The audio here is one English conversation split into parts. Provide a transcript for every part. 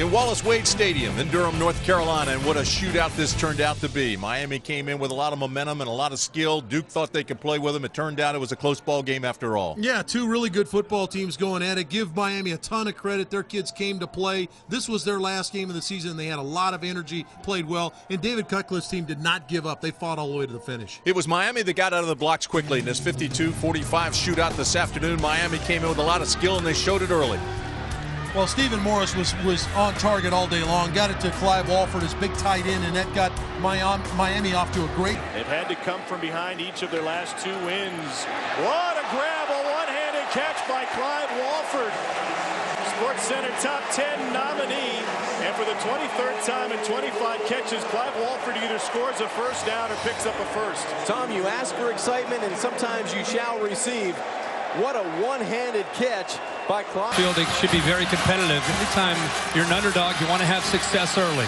in Wallace Wade Stadium in Durham, North Carolina, and what a shootout this turned out to be. Miami came in with a lot of momentum and a lot of skill. Duke thought they could play with them. It turned out it was a close ball game after all. Yeah, two really good football teams going at it. Give Miami a ton of credit. Their kids came to play. This was their last game of the season. They had a lot of energy, played well, and David Cutcliffe's team did not give up. They fought all the way to the finish. It was Miami that got out of the blocks quickly in this 52-45 shootout this afternoon. Miami came in with a lot of skill, and they showed it early. Well, Stephen Morris was on target all day long. Got it to Clive Walford, his big tight end, and that got Miami off to a great. They've had to come from behind each of their last two wins. What a grab, a one-handed catch by Clive Walford. SportsCenter top 10 nominee. And for the 23rd time in 25 catches, Clive Walford either scores a first down or picks up a first. Tom, you ask for excitement, and sometimes you shall receive. What a one-handed catch by Clive. Fielding should be very competitive. Anytime you're an underdog, you want to have success early.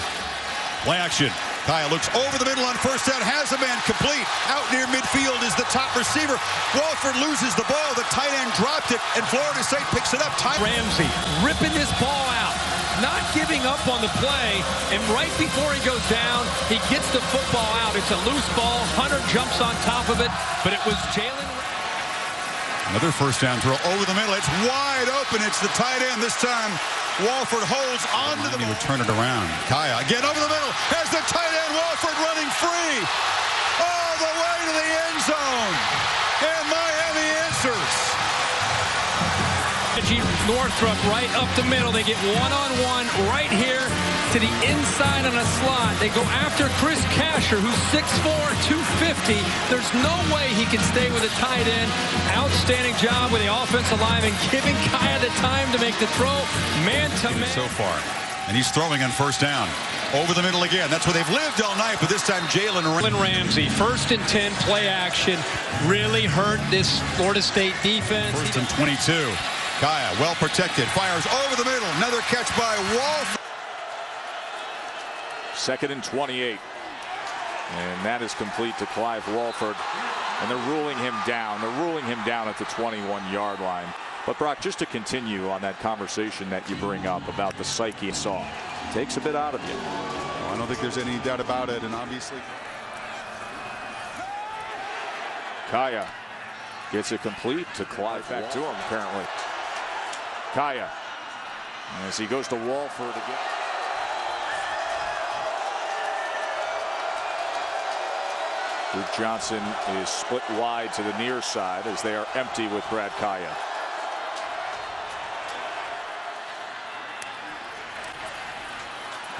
Play action. Kaya looks over the middle on first down, has a man complete. Out near midfield is the top receiver. Walford loses the ball. The tight end dropped it, and Florida State picks it up. Ramsey ripping this ball out, not giving up on the play, and right before he goes down, he gets the football out. It's a loose ball. Hunter jumps on top of it, but it was Jalen. Another first down throw over the middle. It's wide open. It's the tight end. This time, Walford holds on to the ball. He would turn it around. Kaya again over the middle. Has the tight end Walford running free all the way to the end zone. And Miami answers. Northrup right up the middle. They get one-on-one right here to the inside on a slot. They go after Chris Casher, who's 6'4", 250. There's no way he can stay with a tight end. Outstanding job with the offensive line and giving Kaya the time to make the throw man-to-man. So far. And he's throwing on first down. Over the middle again. That's where they've lived all night, but this time Jalen Ramsey, 1st and 10, play action. Really hurt this Florida State defense. 1st and 22. Kaya, well protected, fires over the middle. Another catch by Walford. 2nd and 28. And that is complete to Clive Walford. And they're ruling him down. They're ruling him down at the 21-yard line. But, Brock, just to continue on that conversation that you bring up about the psyche you saw, takes a bit out of you. Well, I don't think there's any doubt about it. And obviously, Kaya gets it complete to Clive. Back to him, apparently. Kaya, as he goes to Walford again. Duke Johnson is split wide to the near side as they are empty with Brad Kaya.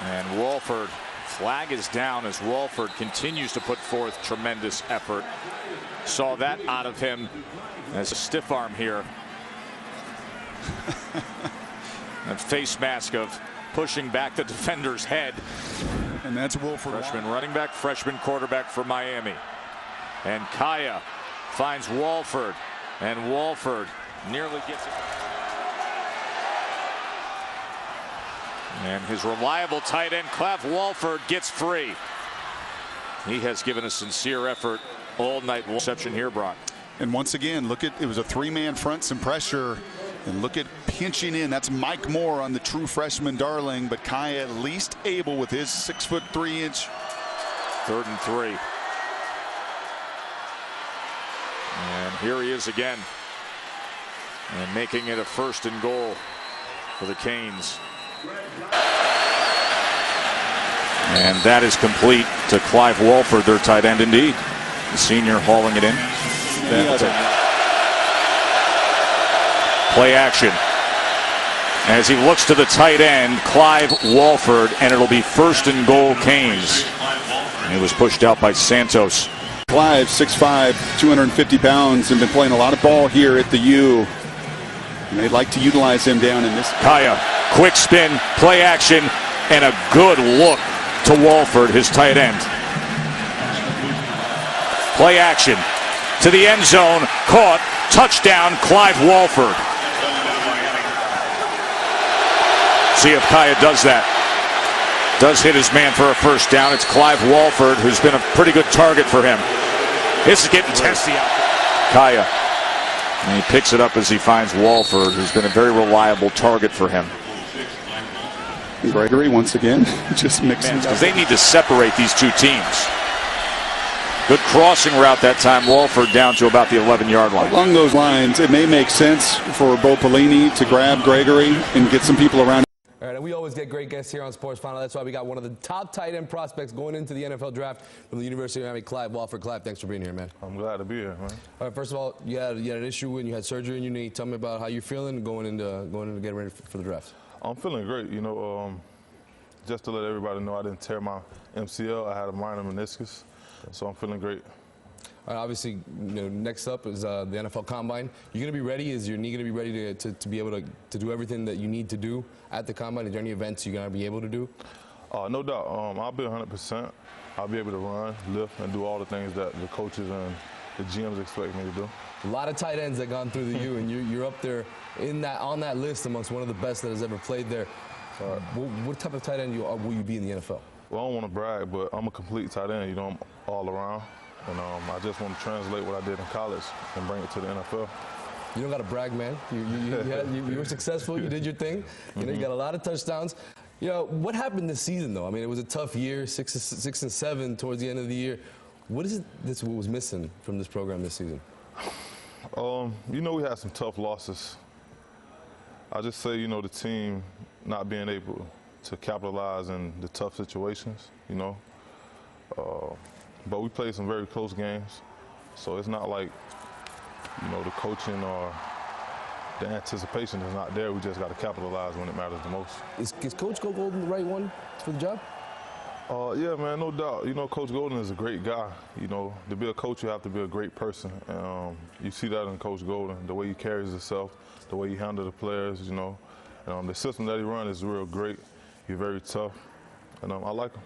And Walford, flag is down as Walford continues to put forth tremendous effort. Saw that out of him as a stiff arm here. And face mask of pushing back the defender's head. And that's Walford. Freshman running back, freshman quarterback for Miami. And Kaya finds Walford. And Walford nearly gets it. And his reliable tight end, Clive Walford, gets free. He has given a sincere effort all night. Reception here, Brock. And once again, look at, it was a three-man front, some pressure. And look at pinching in. That's Mike Moore on the true freshman darling, but Kaya at least able with his 6'3". 3rd and 3. And here he is again. And making it a 1st and goal for the Canes. And that is complete to Clive Walford, their tight end indeed. The senior hauling it in. Play action as he looks to the tight end, Clive Walford, and it'll be 1st and goal Canes. And it was pushed out by Santos. Clive, 6'5", 250 pounds, and been playing a lot of ball here at the U. And they'd like to utilize him down in this. Kaya, quick spin, play action, and a good look to Walford, his tight end. Play action to the end zone, caught, touchdown, Clive Walford. See if Kaya does that. Does hit his man for a first down. It's Clive Walford, who's been a pretty good target for him. This is getting testy out there. Kaya. And he picks it up as he finds Walford, who's been a very reliable target for him. And Gregory, once again, just mixing. Because they need to separate these two teams. Good crossing route that time. Walford down to about the 11-yard line. Along those lines, it may make sense for Bo Pelini to grab Gregory and get some people around. All right, and we always get great guests here on Sports Final. That's why we got one of the top tight end prospects going into the NFL draft from the University of Miami, Clive Walford. Clive, thanks for being here, man. I'm glad to be here, man. All right, first of all, you had an issue when you had surgery in your knee. Tell me about how you're feeling going into getting ready for the draft. I'm feeling great. You know, just to let everybody know, I didn't tear my MCL. I had a minor meniscus, so I'm feeling great. All right, obviously, next up is the NFL Combine. You're going to be ready? Is your knee going to be ready to be able to do everything that you need to do at the Combine? Is there any events you're going to be able to do? No doubt. I'll be 100%. I'll be able to run, lift, and do all the things that the coaches and the GMs expect me to do. A lot of tight ends that gone through the U, and you're up there on that list amongst one of the best that has ever played there. What type of tight end will you be in the NFL? Well, I don't want to brag, but I'm a complete tight end. You know, I'm all around. And I just want to translate what I did in college and bring it to the NFL. You don't got to brag, man. You were successful. You did your thing. You know, you got a lot of touchdowns. You know, what happened this season, though? I mean, it was a tough year, 6 and 7 towards the end of the year. What is it that was missing from this program this season? You know, we had some tough losses. I just say, you know, the team not being able to capitalize in the tough situations, you know. But we played some very close games, so it's not like, you know, the coaching or the anticipation is not there. We just got to capitalize when it matters the most. Is Coach Golden the right one for the job? Yeah, man, no doubt. You know, Coach Golden is a great guy. You know, to be a coach, you have to be a great person. You see that in Coach Golden, the way he carries himself, the way he handles the players, you know. The system that he runs is real great. He's very tough, and I like him.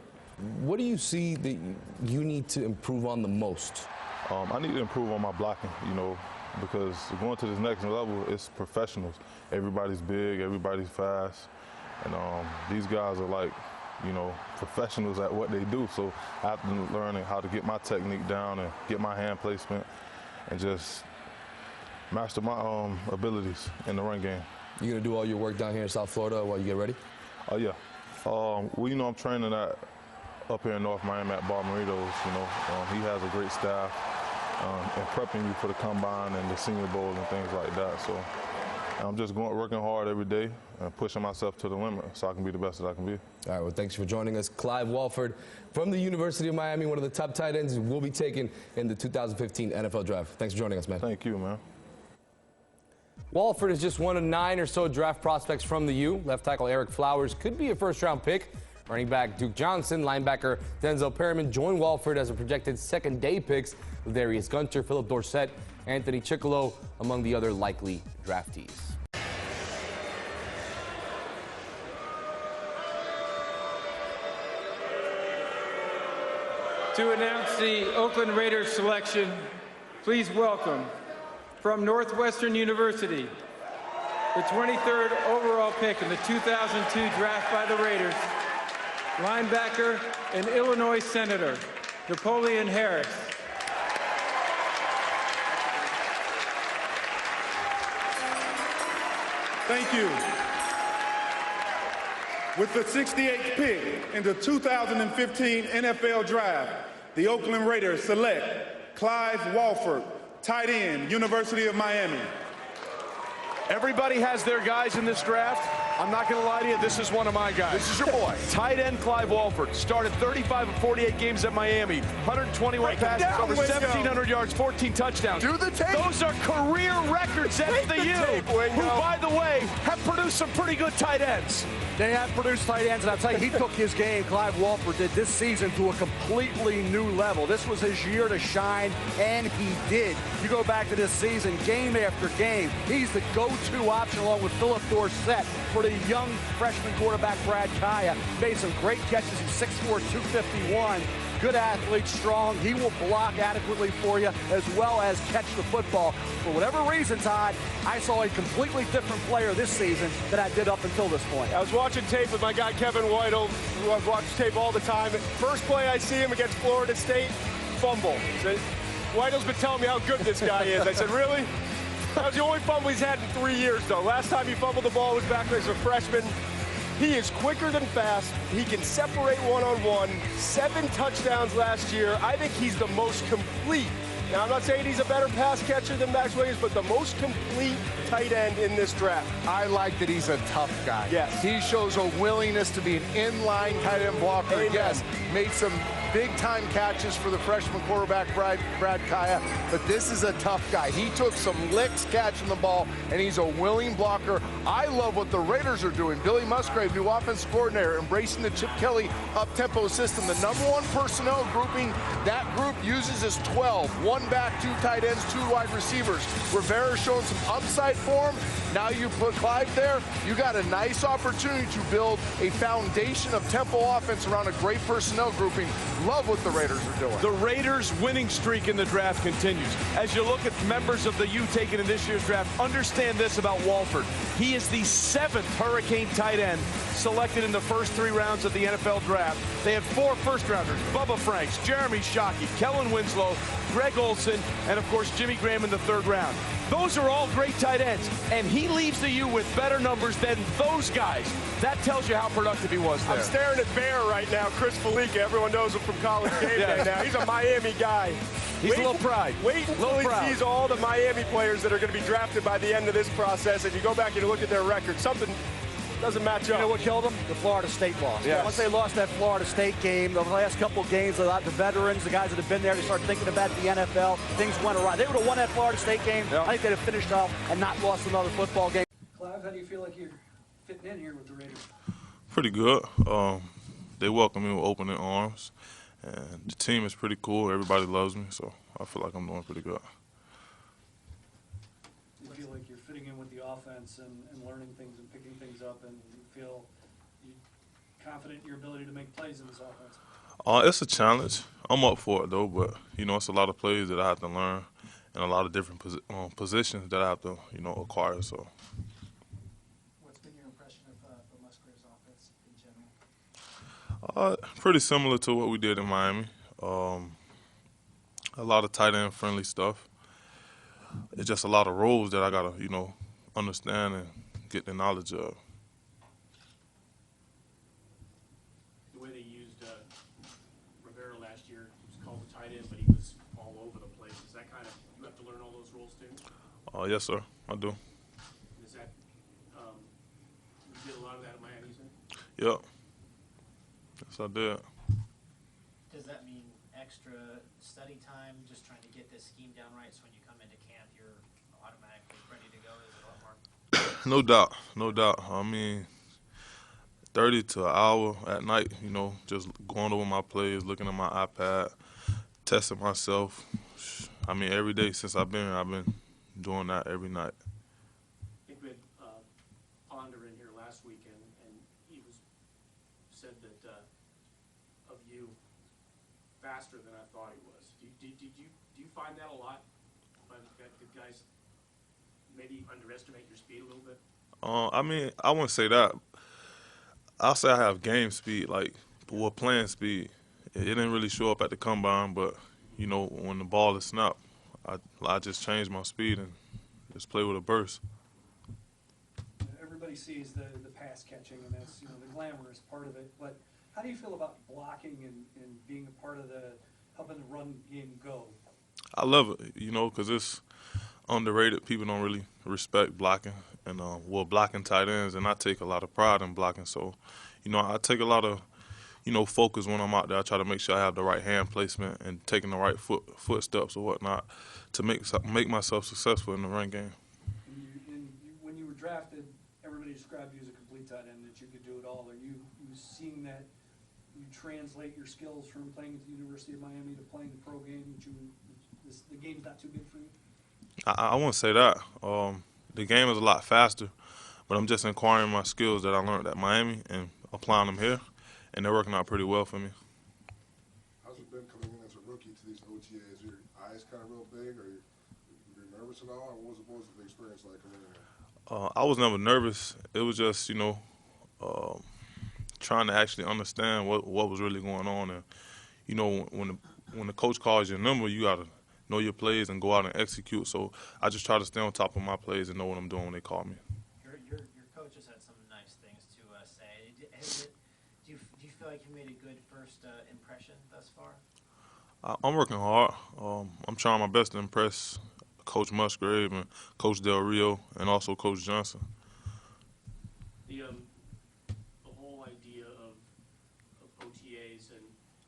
What do you see that you need to improve on the most? I need to improve on my blocking, you know, because going to this next level, it's professionals. Everybody's big, everybody's fast, and these guys are like, you know, professionals at what they do. So I have to learn how to get my technique down and get my hand placement and just master my abilities in the run game. You gonna do all your work down here in South Florida while you get ready? Oh, yeah. Well, you know, I'm training up here in North Miami at Barbaritos, you know. He has a great staff and prepping you for the Combine and the Senior Bowl and things like that. So I'm just working hard every day and pushing myself to the limit so I can be the best that I can be. All right, well, thanks for joining us. Clive Walford from the University of Miami, one of the top tight ends who will be taken in the 2015 NFL Draft. Thanks for joining us, man. Thank you, man. Walford is just one of 9 or so draft prospects from the U. Left tackle Eric Flowers could be a first-round pick. Running back Duke Johnson, linebacker Denzel Perriman joined Walford as a projected second-day picks with Darius Gunter, Philip Dorsett, Anthony Chickolo among the other likely draftees. To announce the Oakland Raiders selection, please welcome from Northwestern University, the 23rd overall pick in the 2002 draft by the Raiders, linebacker and Illinois Senator, Napoleon Harris. Thank you. With the 68th pick in the 2015 NFL Draft, the Oakland Raiders select Clive Walford, tight end, University of Miami. Everybody has their guys in this draft. I'm not going to lie to you, this is one of my guys. This is your boy. Tight end Clive Walford. Started 35 of 48 games at Miami. 121 passes, over 1,700 yards, 14 touchdowns. Do the tape. Those are career records at the U, who, by the way, have produced some pretty good tight ends. They have produced tight ends, and I'll tell you, he took his game, Clive Walford did this season, to a completely new level. This was his year to shine, and he did. You go back to this season, game after game, he's the go-to option along with Philip Dorsett for the young freshman quarterback Brad Kaya. Made some great catches. He's 6'4", 251. Good athlete, strong. He will block adequately for you as well as catch the football. For whatever reason, Todd, I saw a completely different player this season than I did up until this point. I was watching tape with my guy Kevin Whittle, who I watch tape all the time. First play I see him against Florida State, fumble. Whitle's been telling me how good this guy is. I said, really? That was the only fumble he's had in 3 years, though. Last time he fumbled the ball was back as a freshman. He is quicker than fast. He can separate one-on-one. 7 touchdowns last year. I think he's the most complete. Now, I'm not saying he's a better pass catcher than Max Williams, but the most complete tight end in this draft. I like that he's a tough guy. Yes. He shows a willingness to be an inline tight end blocker. Amen. Yes, made some big-time catches for the freshman quarterback, Brad Kaya, but this is a tough guy. He took some licks catching the ball, and he's a willing blocker. I love what the Raiders are doing. Billy Musgrave, new offensive coordinator, embracing the Chip Kelly up-tempo system. The #1 personnel grouping that group uses is 12. 1 back, 2 tight ends, 2 wide receivers. Rivera's showing some upside for him. Now you put Clive there, you got a nice opportunity to build a foundation of tempo offense around a great personnel grouping. Love what the Raiders are doing. The Raiders' winning streak in the draft continues. As you look at members of the U taken in this year's draft, understand this about Walford. He is the 7th Hurricane tight end selected in the first 3 rounds of the NFL draft. They had 4 first-rounders: Bubba Franks, Jeremy Shockey, Kellen Winslow, Greg Olson, and, of course, Jimmy Graham in the 3rd round. Those are all great tight ends, and he leaves the U with better numbers than those guys. That tells you how productive he was there. I'm staring at Bear right now. Chris Felica, everyone knows him from College Game Day now. He's a Miami guy. He's a little pride. Wait until he sees all the Miami players that are going to be drafted by the end of this process, and you go back and you look at their record. Something doesn't match up. You know what killed them? The Florida State loss. Yes. Once they lost that Florida State game, the last couple of games, the veterans, the guys that have been there, they started thinking about the NFL. Things went awry. They would have won that Florida State game. Yep. I think they'd have finished off and not lost another football game. Clive, how do you feel like you're fitting in here with the Raiders? Pretty good. They welcome me with open arms, and the team is pretty cool. Everybody loves me, so I feel like I'm doing pretty good. Do you feel like you're fitting in with the offense and learning things and picking things up, and you feel confident in your ability to make plays in this offense? It's a challenge. I'm up for it, though, but, it's a lot of plays that I have to learn and a lot of different positions that I have to, acquire. So. What's been your impression of Musgrave's offense in general? Pretty similar to what we did in Miami. A lot of tight end friendly stuff. It's just a lot of roles that I gotta, understand and get the knowledge of. The way they used Rivera last year, he was called a tight end, but he was all over the place. Is that kind of, you have to learn all those roles too? Yes, sir, I do. Is that, you did a lot of that in Miami, you said? Yep. Yes, I did. Does that mean extra study time, just trying to get this scheme down right, so when you come into camp, you're automatically ready to go? Is it a lot more? No doubt, no doubt. I mean, 30 to an hour at night, just going over my plays, looking at my iPad, testing myself. I mean, every day since I've been here, I've been doing that every night. I think we had Ponder in here last weekend, and he said that of you faster than I thought he was. Do you find that a lot? Did guys maybe underestimate your speed a little bit? I mean, I wouldn't say that. I'll say I have game speed, playing speed. It didn't really show up at the combine, but, when the ball is snapped, I just change my speed and just play with a burst. Everybody sees the pass catching, and that's the glamorous part of it. But how do you feel about blocking and being a part of helping the run game go? I love it, because it's underrated. People don't really respect blocking and blocking tight ends, and I take a lot of pride in blocking. So, I take a lot of focus when I'm out there. I try to make sure I have the right hand placement and taking the right footsteps or whatnot to make myself successful in the run game. When you were drafted, everybody described you as a complete tight end, that you could do it all. Are you seeing that you translate your skills from playing at the University of Miami to playing the pro game? The game's not too big for you? I won't say that. The game is a lot faster, but I'm just acquiring my skills that I learned at Miami and applying them here, and they're working out pretty well for me. How's it been coming in as a rookie to these OTAs? Your eyes kind of real big? Are you nervous at all? Or what was the experience like coming in here? I was never nervous. It was just, trying to actually understand what was really going on. And, when the coach calls your number, you got to know your plays and go out and execute. So I just try to stay on top of my plays and know what I'm doing when they call me. Your coach has had some nice things to say. Do you feel like you made a good first impression thus far? I'm working hard. I'm trying my best to impress Coach Musgrave and Coach Del Rio and also Coach Johnson. The whole idea of OTAs and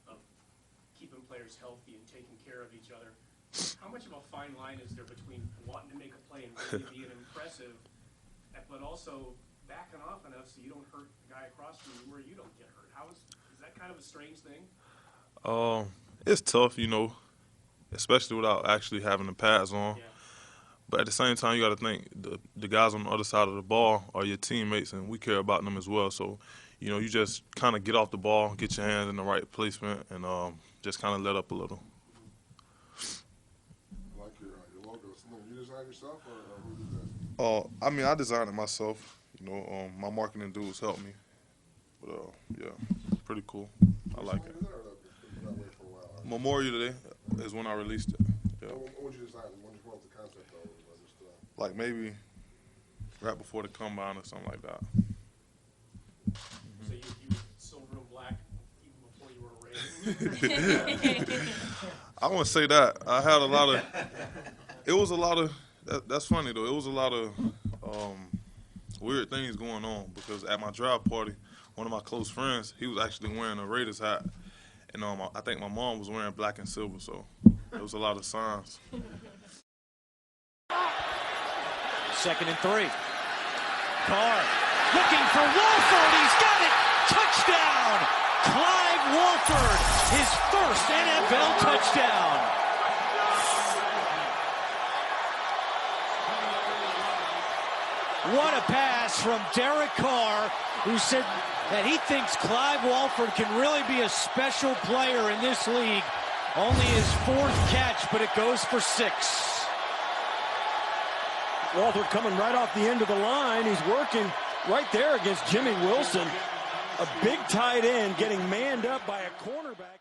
of keeping players healthy and taking care of each other, how much of a fine line is there between wanting to make a play and really being impressive, but also backing off enough so you don't hurt the guy across from you where you don't get hurt? Is that kind of a strange thing? It's tough, especially without actually having the pads on. Yeah. But at the same time, you got to think the guys on the other side of the ball are your teammates, and we care about them as well. So, you just kind of get off the ball, get your hands in the right placement, and just kind of let up a little. I like your logo. You designed yourself, or who did that? I mean, I designed it myself. My marketing dudes helped me. But, yeah, pretty cool. I like it. Memorial Day is when I released it. Yeah. When would you design it? When did you come up with the concept of it? Like maybe right before the combine or something like that. So you were silver and black even before you were a Raven? I wouldn't say that. I had a lot of – it was a lot of – that's funny, though. It was a lot of weird things going on because at my draft party, one of my close friends, he was actually wearing a Raiders hat. And I think my mom was wearing black and silver, so there was a lot of signs. 2nd and 3. Carr looking for Walford. He's got it. Touchdown. Clive Walford, his first NFL touchdown. What a pass from Derek Carr, who said that he thinks Clive Walford can really be a special player in this league. Only his 4th catch, but it goes for 6. Walford coming right off the end of the line. He's working right there against Jimmy Wilson. A big tight end getting manned up by a cornerback.